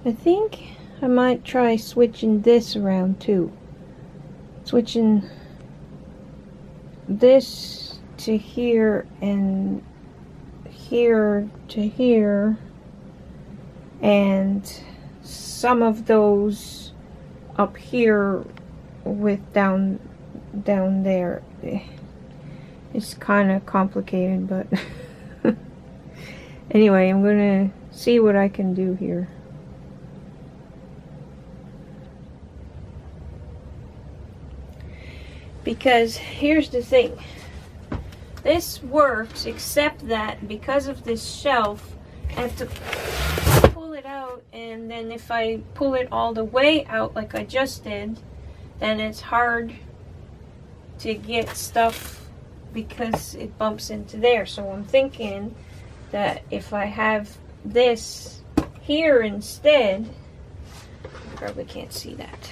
I think I might try switching this around too. Switching this to here and here to here, and some of those up here with down there. It's kind of complicated, but anyway, I'm gonna see what I can do here. Because here's the thing, this works except that because of this shelf I have to pull it out, and then if I pull it all the way out like I just did, then it's hard to get stuff because it bumps into there. So I'm thinking that if I have this here instead, you probably can't see that.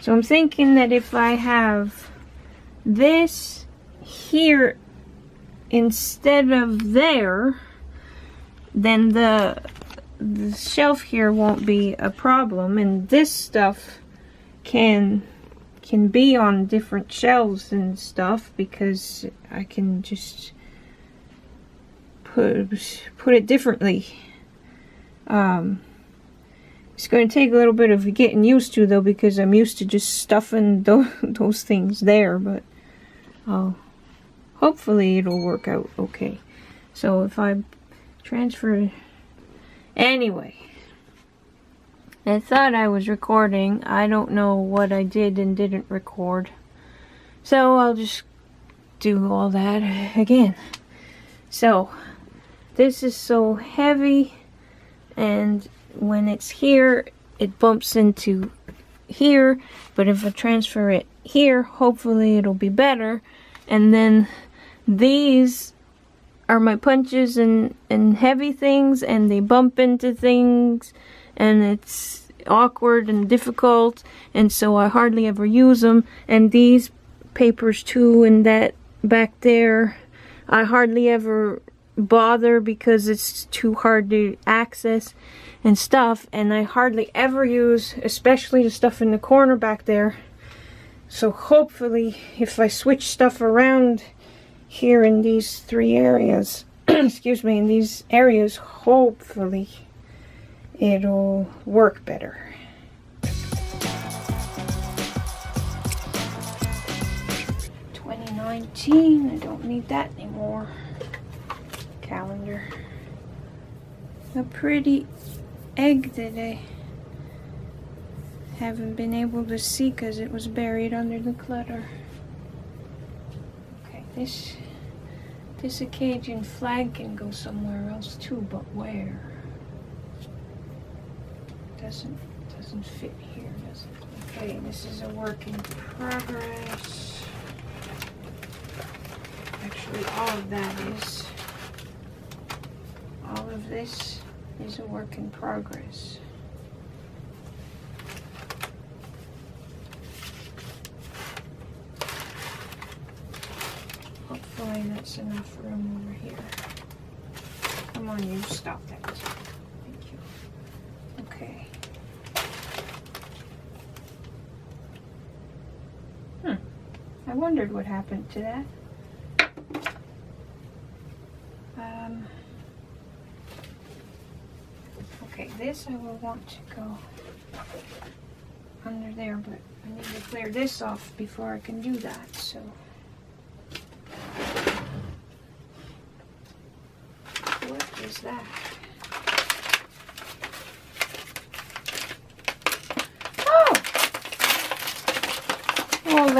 So I'm thinking that if I have this here instead of there, then the shelf here won't be a problem, and this stuff can be on different shelves and stuff because I can just put it differently. It's going to take a little bit of getting used to, though, because I'm used to just stuffing those things there, but hopefully it'll work out okay. So if I transfer... Anyway, I thought I was recording. I don't know what I did and didn't record. So I'll just do all that again. So, this is so heavy, and when it's here, it bumps into here, but if I transfer it here, hopefully it'll be better. And then these are my punches and heavy things, and they bump into things, and it's awkward and difficult, and so I hardly ever use them. And these papers too, and that back there, I hardly ever bother because it's too hard to access and stuff, and I hardly ever use, especially the stuff in the corner back there. So hopefully if I switch stuff around here in these three areas, excuse me, in these areas, hopefully it'll work better. I don't need that anymore. Calendar. A pretty egg that I haven't been able to see because it was buried under the clutter. Okay, this Acadian flag can go somewhere else too, but where? Doesn't fit here, does it? Okay, this is a work in progress. Actually, all of this is a work in progress. Hopefully that's enough room over here. Come on, you stop that. Thank you. Okay. I wondered what happened to that. Okay, this I will want to go under there, but I need to clear this off before I can do that, so. What is that? Oh! Well,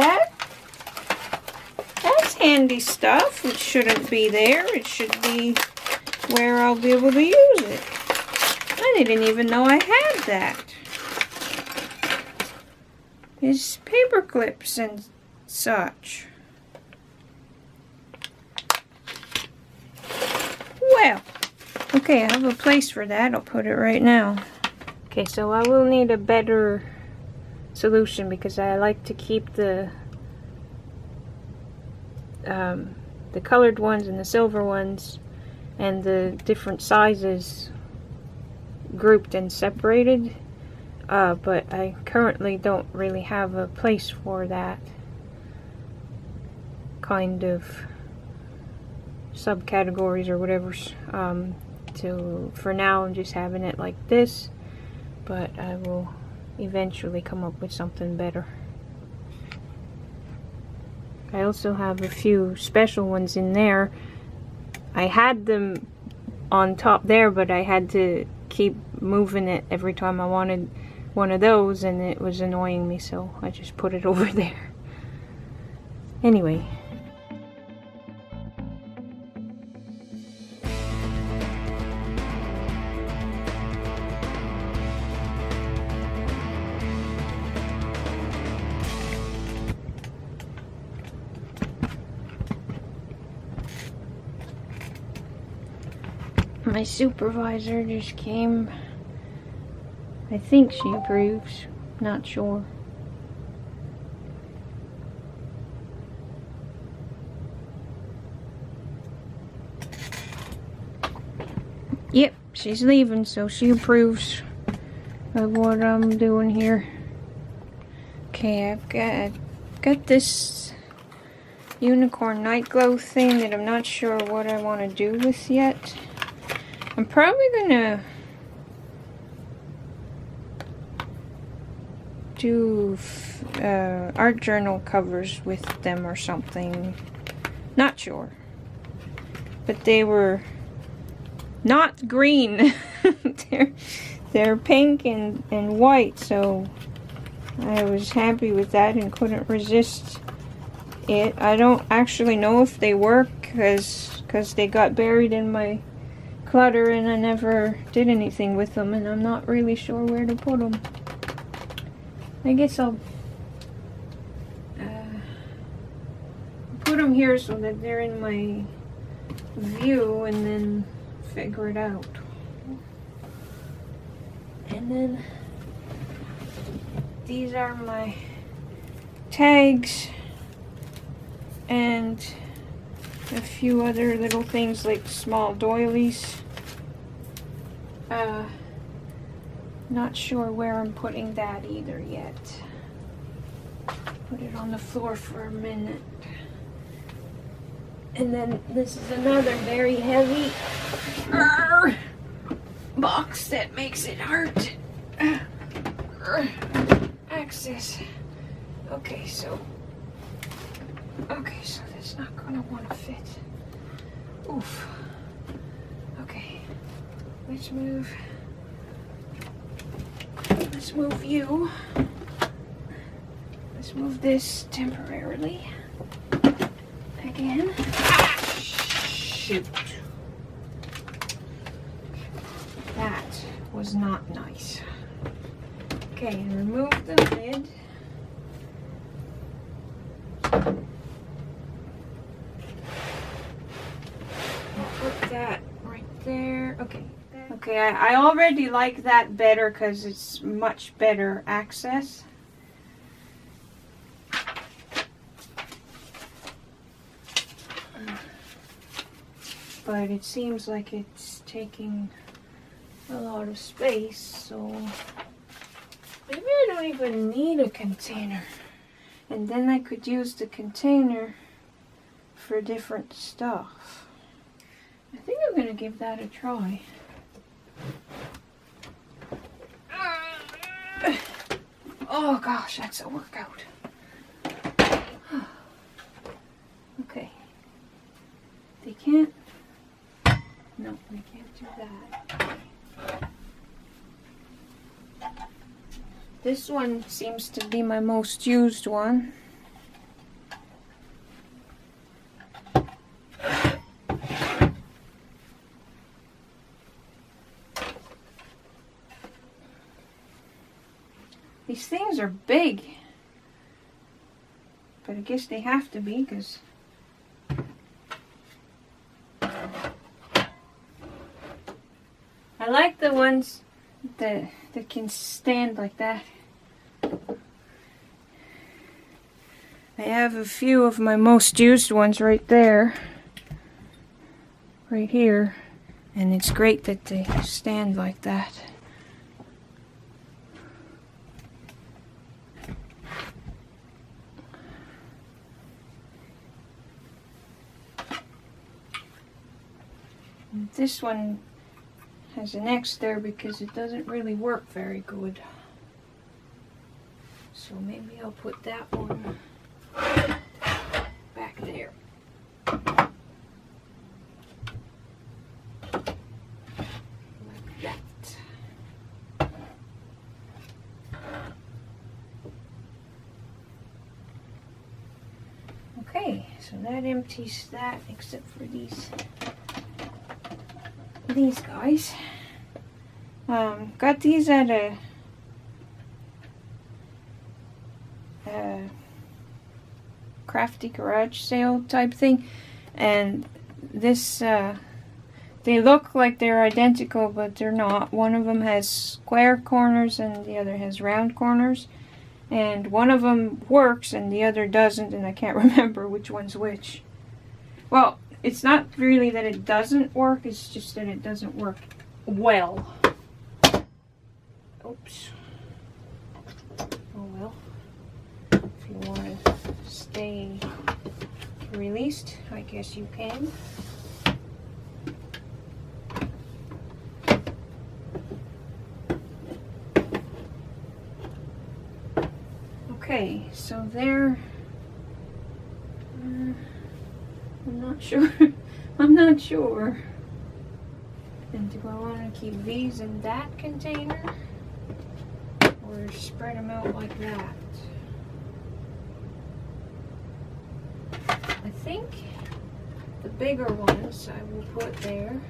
that's handy stuff. It shouldn't be there. It should be where I'll be able to use it. I didn't even know I had that. It's paper clips and such. Well, okay, I have a place for that. I'll put it right now. Okay, so I will need a better solution because I like to keep the colored ones and the silver ones and the different sizes grouped and separated, but I currently don't really have a place for that kind of subcategories or whatever. So for now I'm just having it like this, but I will eventually come up with something better. I also have a few special ones in there. I had them on top there, but I had to keep moving it every time I wanted one of those, and it was annoying me, so I just put it over there. Anyway. My supervisor just came. I think she approves. Not sure. Yep, she's leaving, so she approves of what I'm doing here. Okay, I've got this unicorn night glow thing that I'm not sure what I want to do with yet. I'm probably gonna do art journal covers with them or something. Not sure. But they were not green. they're pink and white, so I was happy with that and couldn't resist it. I don't actually know if they work because they got buried in my clutter and I never did anything with them, and I'm not really sure where to put them. I guess I'll put them here so that they're in my view and then figure it out. And then these are my tags and a few other little things like small doilies. Not sure where I'm putting that either yet. Put it on the floor for a minute. And then this is another very heavy box that makes it hard to access. Okay, so that's not gonna want to fit. Oof. Okay, let's move you. Let's move this temporarily. Again. Shoot. That was not nice. Okay, remove the lid. Put that right there. Okay. Okay, I already like that better because it's much better access. But it seems like it's taking a lot of space, so maybe I don't even need a container. And then I could use the container for different stuff. I think I'm gonna give that a try. Oh gosh, that's a workout. Okay. They can't. No, they can't do that. This one seems to be my most used one. These things are big, but I guess they have to be because I like the ones that can stand like that. I have a few of my most used ones right there, right here, and it's great that they stand like that. This one has an X there because it doesn't really work very good. So maybe I'll put that one back there. Like that. Okay, so that empties that except for these guys. Got these at a crafty garage sale type thing, and this they look like they're identical, but they're not. One of them has square corners and the other has round corners, and one of them works and the other doesn't, and I can't remember which one's which. Well, it's not really that it doesn't work, it's just that it doesn't work well. Oops. Oh well. If you want to stay released, I guess you can. Okay, so there. I'm not sure. I'm not sure. And do I want to keep these in that container or spread them out like that? I think the bigger ones I will put there.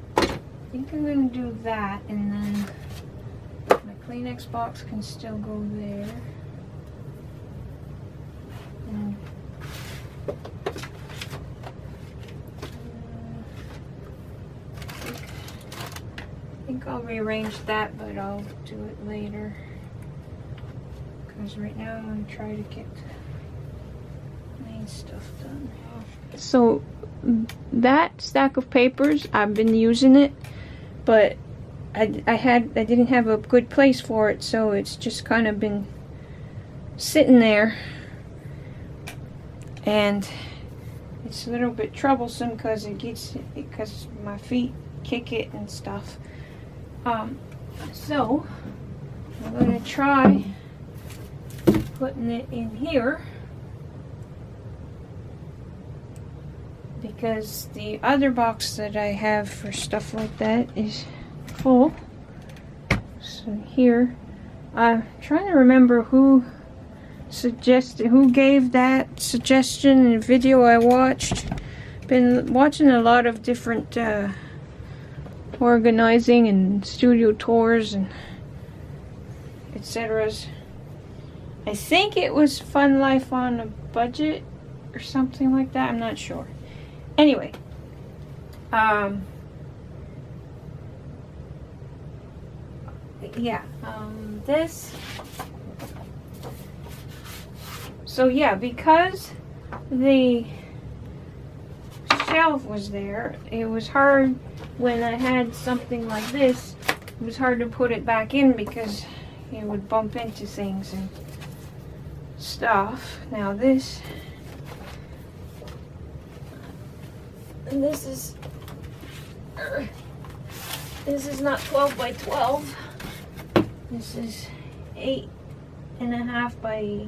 I think I'm going to do that, and then my Kleenex box can still go there. And I think I'll rearrange that, but I'll do it later. Because right now I'm going to try to get main stuff done. So that stack of papers, I've been using it, but I didn't have a good place for it, so it's just kind of been sitting there, and it's a little bit troublesome because because my feet kick it and stuff. So I'm going to try putting it in here, because the other box that I have for stuff like that is full. So here, I'm trying to remember who gave that suggestion in a video I watched. Been watching a lot of different organizing and studio tours and etc. I think it was Fun Life on a Budget or something like that. I'm not sure. Anyway, yeah, this. So yeah, because the shelf was there, it was hard when I had something like this. It was hard to put it back in because it would bump into things and stuff. Now this is not 12 by 12. This is 8.5 by.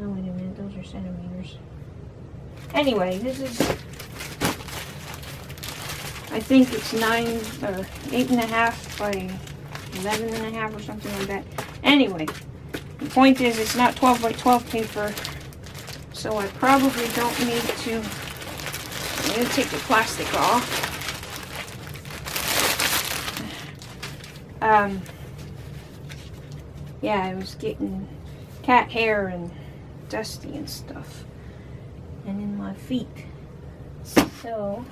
Oh, wait a minute, those are centimeters. Anyway, this is, I think it's 8.5 by 11.5 or something like that. Anyway, the point is it's not 12 by 12 paper, so I probably don't need to. I'm going to take the plastic off. Yeah, I was getting cat hair and dusty and stuff, and in my feet. So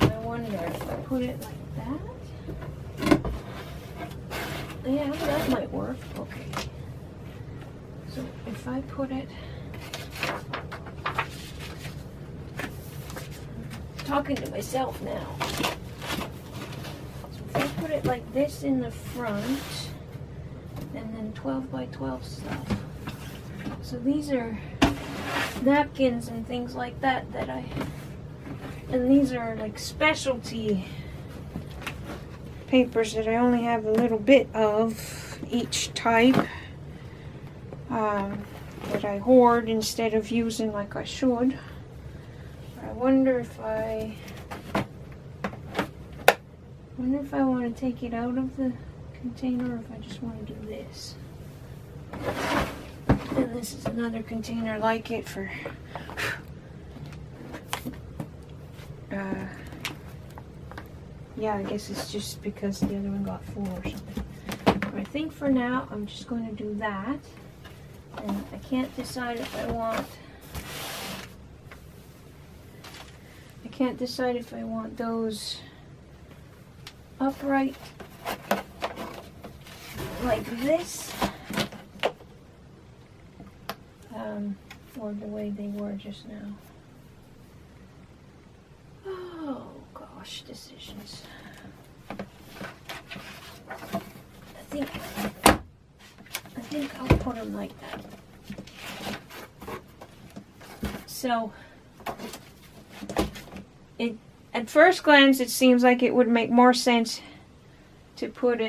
I wonder if I put it like that. Yeah, that might work. Okay. So if I put it, talking to myself now. So if I put it like this in the front, and then 12 by 12 stuff So these are napkins and things like that and these are like specialty papers that I only have a little bit of each type, that I hoard instead of using like I should. I wonder if I want to take it out of the container or if I just want to do this. And this is another container like it for yeah, I guess it's just because the other one got full or something. But I think for now I'm just going to do that. And I can't decide if I want those upright like this, or the way they were just now. Oh gosh, decisions. I think I'll put them like that. So at first glance it seems like it would make more sense to put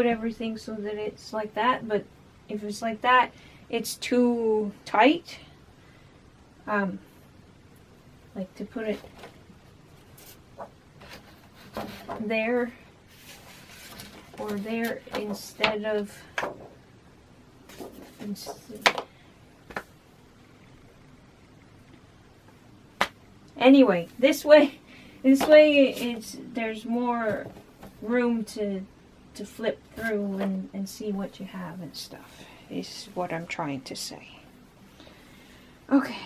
everything so that it's like that, but if it's like that, it's too tight. Like to put it there or there instead of anyway, this way there's more room to flip through and see what you have and stuff, is what I'm trying to say. Okay,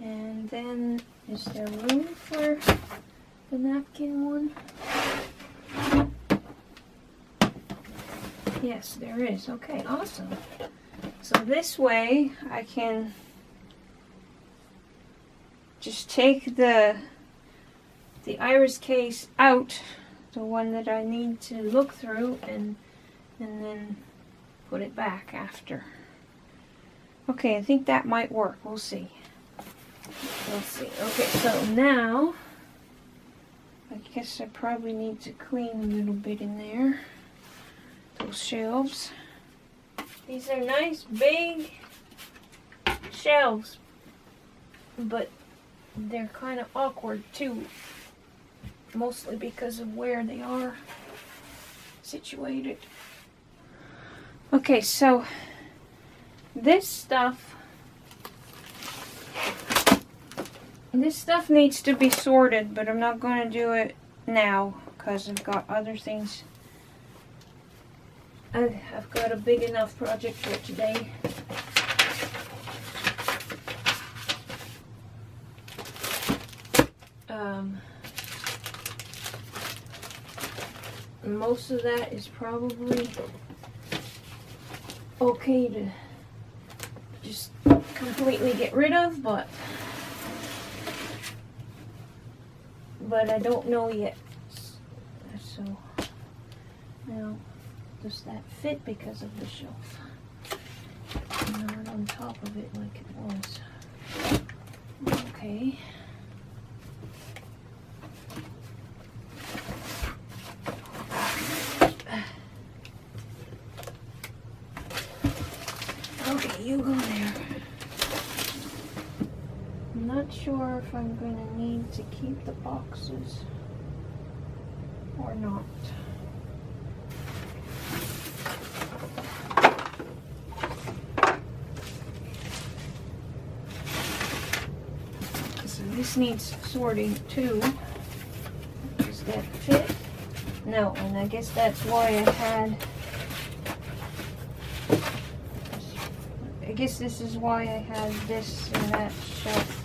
and then is there room for the napkin one? Yes, there is. Okay, awesome. So this way I can just take the iris case out, the one that I need to look through, and then put it back after. Okay, I think that might work. We'll see. We'll see. Okay, so now I guess I probably need to clean a little bit in there. Those shelves. These are nice big shelves, but they're kind of awkward too, mostly because of where they are situated. Okay, so this stuff needs to be sorted, but I'm not going to do it now because I've got other things. I've got a big enough project for today. Most of that is probably okay to just completely get rid of, but I don't know yet. So now, does that fit because of the shelf? Not on top of it like it was. Okay. Okay, you go there. I'm not sure if I'm going to need to keep the boxes or not. So this needs sorting too. Does that fit? No, and I guess that's why I guess this is why I had this and that shelf.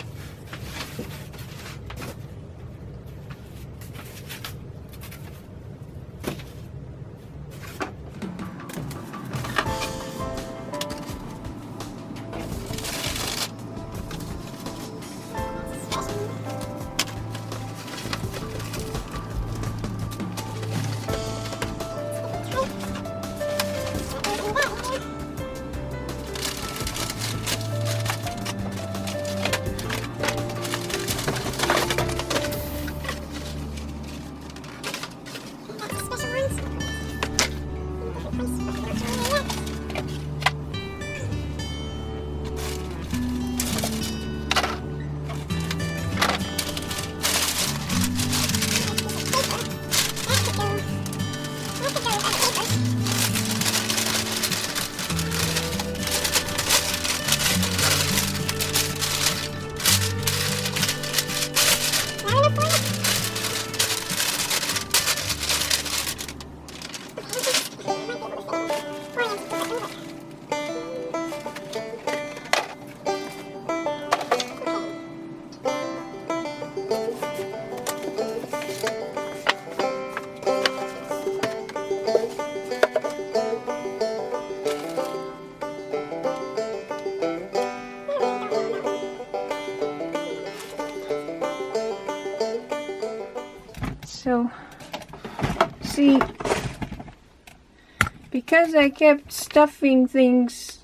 because I kept stuffing things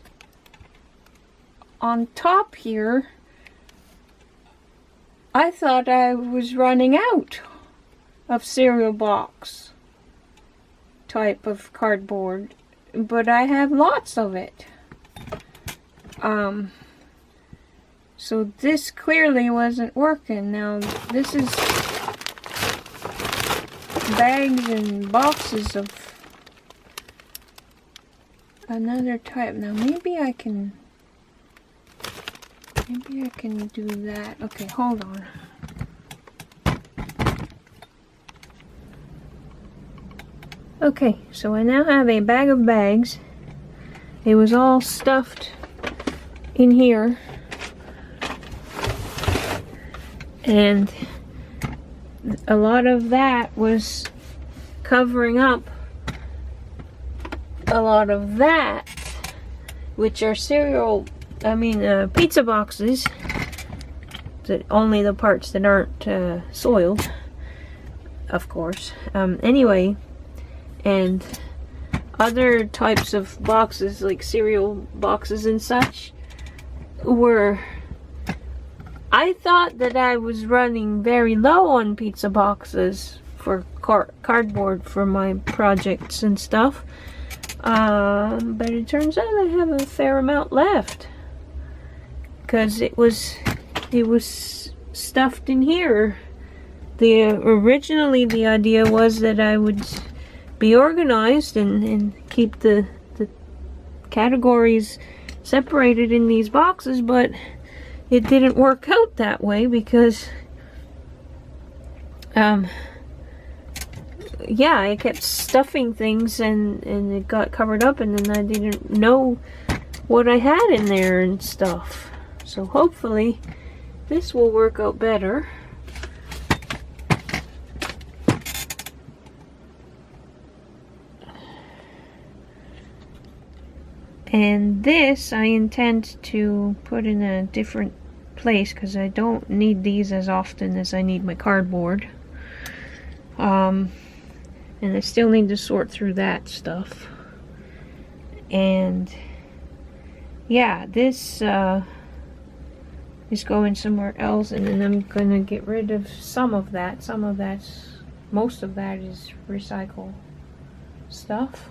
on top here, I thought I was running out of cereal box type of cardboard, but I have lots of it. So this clearly wasn't working. Now this is bags and boxes of another type. Now maybe I can do that. Okay, hold on. Okay, so I now have a bag of bags. It was all stuffed in here. And a lot of that was covering up a lot of that, which are pizza boxes. Only the parts that aren't soiled, of course. Anyway, and other types of boxes, like cereal boxes and such, were... I thought that I was running very low on pizza boxes for cardboard for my projects and stuff. But it turns out I have a fair amount left. Because it was stuffed in here. Originally the idea was that I would be organized and keep the categories separated in these boxes, but it didn't work out that way because yeah, I kept stuffing things and it got covered up, and then I didn't know what I had in there and stuff. So hopefully this will work out better. And this I intend to put in a different place because I don't need these as often as I need my cardboard. And I still need to sort through that stuff. And yeah, this is going somewhere else, and then I'm gonna get rid of some of that. Most of that is recycle stuff.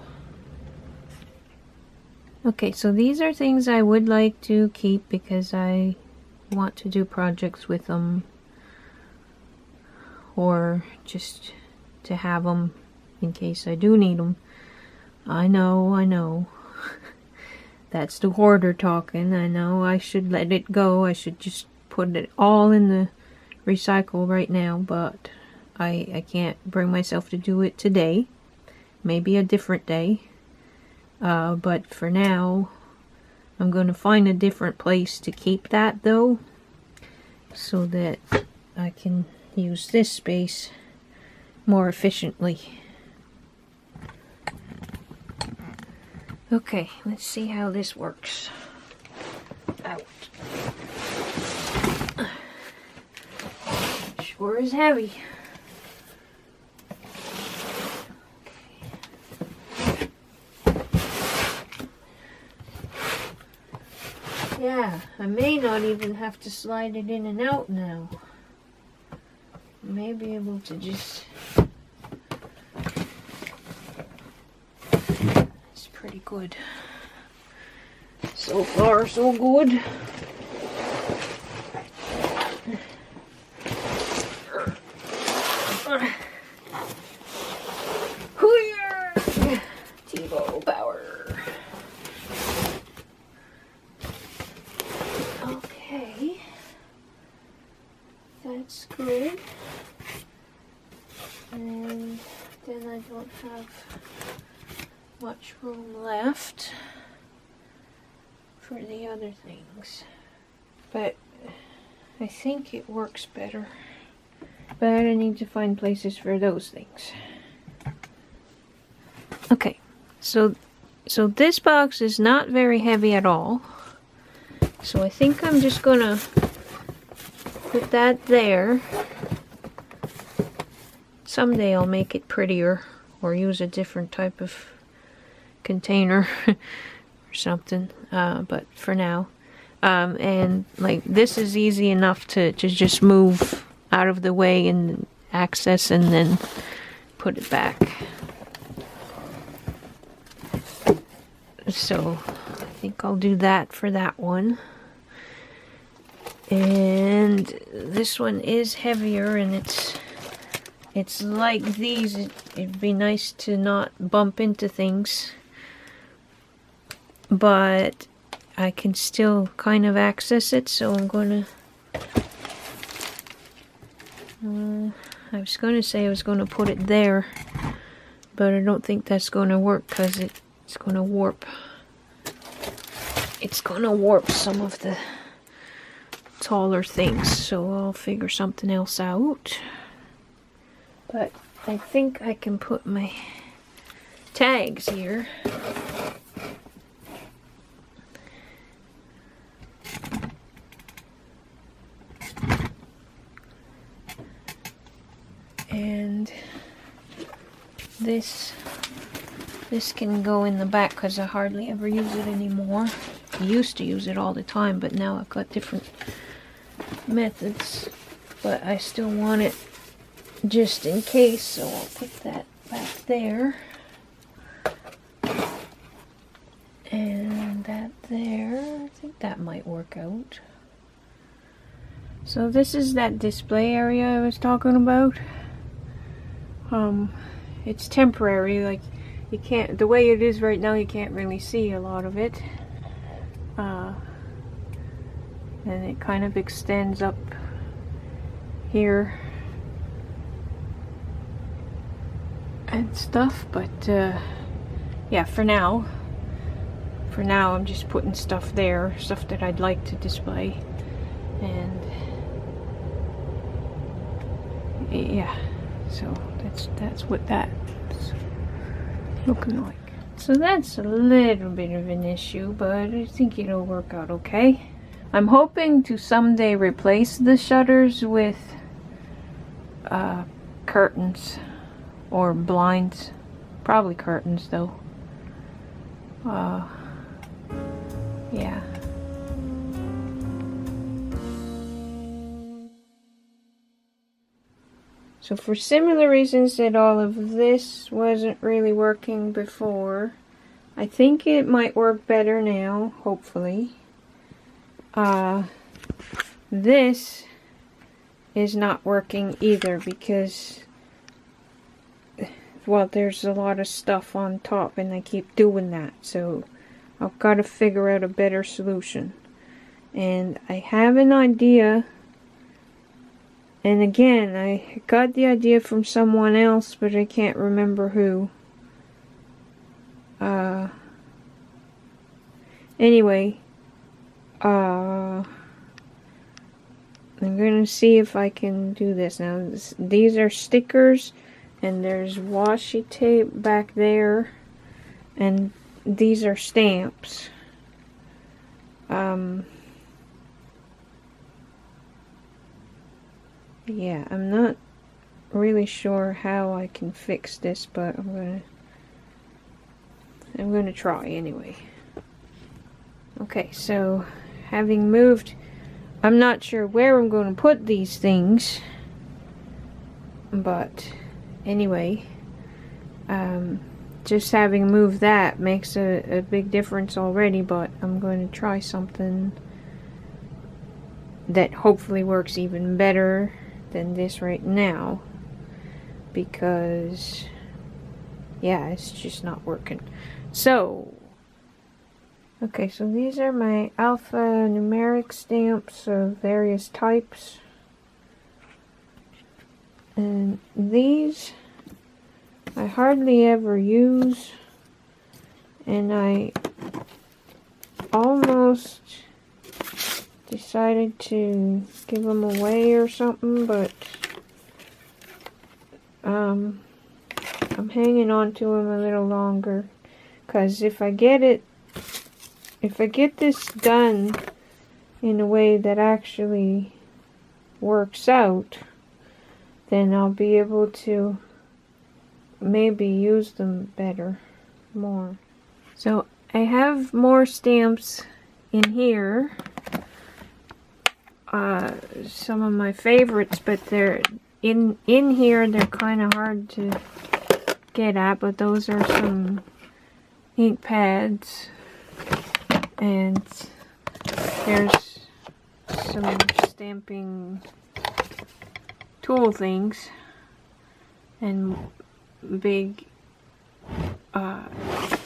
Okay, so these are things I would like to keep because I want to do projects with them, or just to have them in case I do need them. I know. That's the hoarder talking. I know I should let it go. I should just put it all in the recycle right now, but I can't bring myself to do it today. Maybe a different day. But for now, I'm going to find a different place to keep that though, so that I can use this space more efficiently. Okay, let's see how this works out. Sure is heavy. Yeah, I may not even have to slide it in and out now. I may be able to just... It's pretty good. So far, so good. TiVo power. Okay, that's good. And then I don't have much room left for the other things, but I think it works better. But I need to find places for those things. Okay, so this box is not very heavy at all. So I think I'm just gonna put that there. Someday I'll make it prettier or use a different type of container or something, but for now. And like this is easy enough to just move out of the way and access and then put it back. So I think I'll do that for that one. And this one is heavier, and it's like these. It'd be nice to not bump into things, but I can still kind of access it, so I'm gonna I was gonna say I was gonna put it there, but I don't think that's gonna work because it's gonna warp. It's gonna warp some of the taller things, so I'll figure something else out. But I think I can put my tags here. And this can go in the back because I hardly ever use it anymore. I used to use it all the time, but now I've got different methods. But I still want it just in case, so I'll put that back there. And that there. I think that might work out. So this is that display area I was talking about. It's temporary, like you can't, the way it is right now, you can't really see a lot of it. And it kind of extends up here and stuff, but yeah, for now I'm just putting stuff there, stuff that I'd like to display, and yeah, so that's what that's looking like. So that's a little bit of an issue, but I think it'll work out okay. I'm hoping to someday replace the shutters with curtains or blinds. Probably curtains though. Yeah. So for similar reasons that all of this wasn't really working before, I think it might work better now, hopefully. This is not working either because, well, there's a lot of stuff on top and I keep doing that, so I've got to figure out a better solution. And I have an idea, and again, I got the idea from someone else, but I can't remember who. Anyway, I'm going to see if I can do this. Now, these are stickers, and there's washi tape back there, and these are stamps. Yeah, I'm not really sure how I can fix this, but I'm gonna try anyway. Okay, so having moved, I'm not sure where I'm going to put these things, but anyway, just having moved that makes a big difference already, but I'm going to try something that hopefully works even better than this right now, because yeah, it's just not working. So okay, so these are my alphanumeric stamps of various types, and these I hardly ever use, and I almost decided to give them away or something, but I'm hanging on to them a little longer, because if I get this done in a way that actually works out, then I'll be able to maybe use them better, more. So I have more stamps in here. Some of my favorites, but they're in here. They're kind of hard to get at, but those are some ink pads, and there's some stamping tool things, and big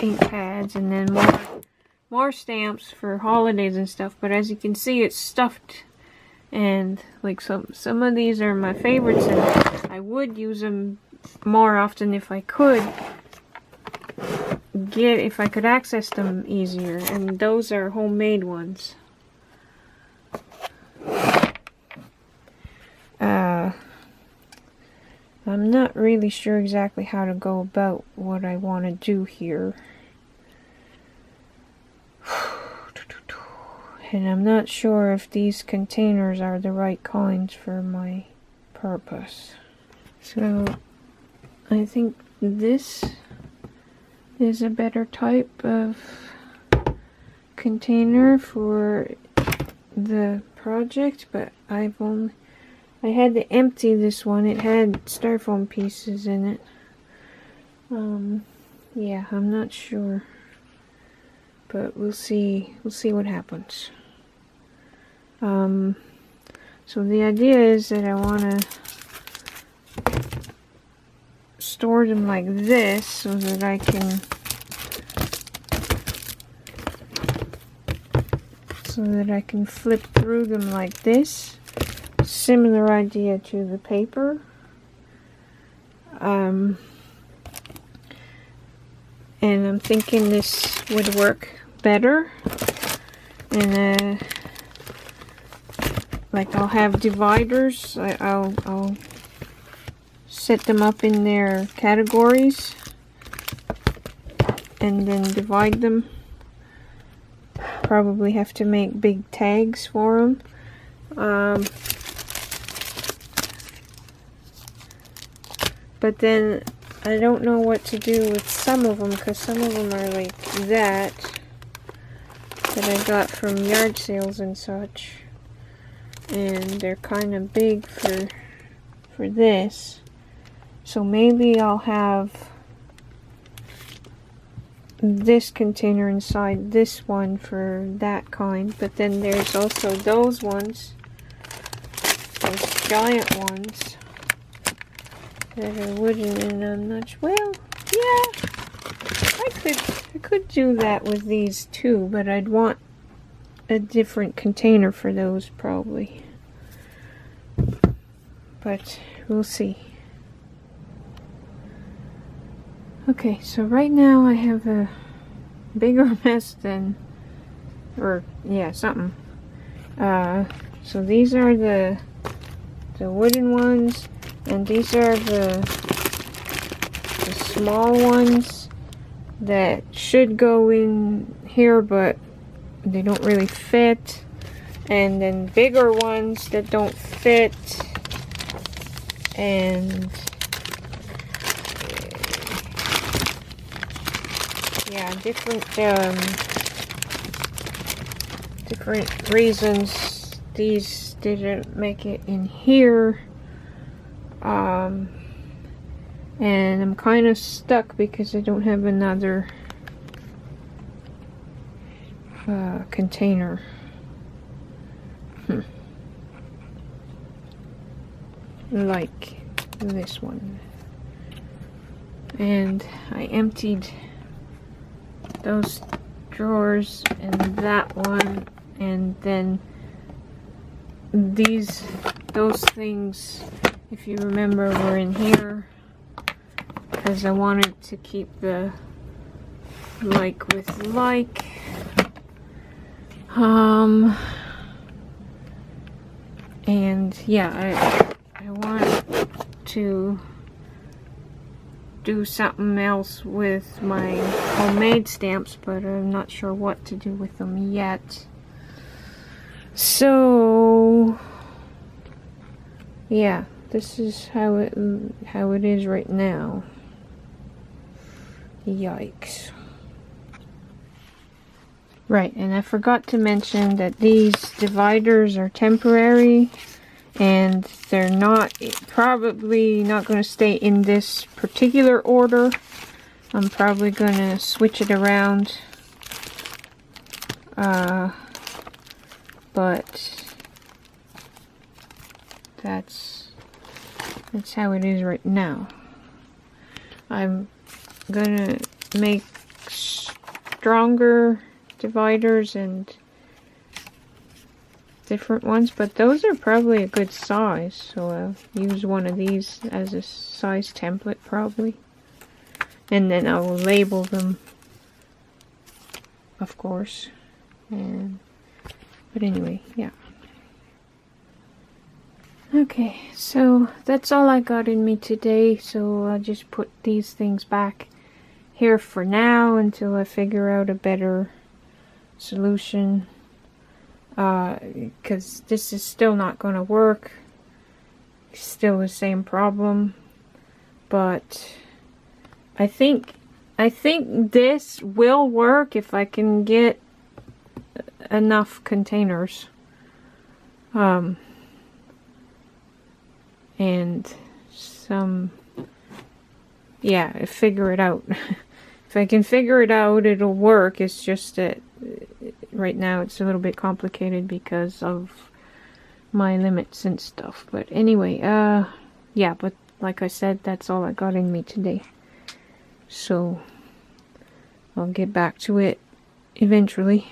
ink pads, and then more stamps for holidays and stuff. But as you can see, it's stuffed, and like some of these are my favorites, and I would use them more often if I could access them easier. And those are homemade ones. I'm not really sure exactly how to go about what I want to do here. And I'm not sure if these containers are the right kinds for my purpose. So I think this is a better type of container for the project, but I had to empty this one. It had styrofoam pieces in it. Yeah, I'm not sure, but we'll see what happens. So the idea is that I want to store them like this so that I can flip through them like this. Similar idea to the paper. And I'm thinking this would work better. And like I'll have dividers. I'll set them up in their categories and then divide them. Probably have to make big tags for them. But then I don't know what to do with some of them, because some of them are like that I got from yard sales and such, and they're kind of big for this. So maybe I'll have this container inside this one for that kind, but then there's also those ones, those giant ones that are wooden, and I'm not sure. Well, yeah, I could do that with these too, but I'd want a different container for those probably. But we'll see. Okay, so right now I have a bigger mess than, something. So these are the wooden ones, and these are the small ones that should go in here, but they don't really fit. And then bigger ones that don't fit, and yeah, different reasons these didn't make it in here. And I'm kind of stuck because I don't have another container. Like this one. And I emptied those drawers and that one, and then those things, if you remember, were in here because I wanted to keep the like with like. And yeah, I want to do something else with my homemade stamps, but I'm not sure what to do with them yet. So yeah, this is how it is right now. Yikes. Right, and I forgot to mention that these dividers are temporary and they're probably not going to stay in this particular order. I'm probably going to switch it around. But that's how it is right now. I'm going to make stronger dividers and different ones, but those are probably a good size, so I'll use one of these as a size template probably, and then I will label them, of course. But anyway, yeah. Okay, so that's all I got in me today, so I'll just put these things back here for now until I figure out a better solution, because this is still not going to work. Still the same problem, but I think this will work if I can get enough containers, and some, yeah, figure it out. If I can figure it out, it'll work. It's just that right now it's a little bit complicated because of my limits and stuff. But anyway, yeah, but like I said, that's all I got in me today. So I'll get back to it eventually.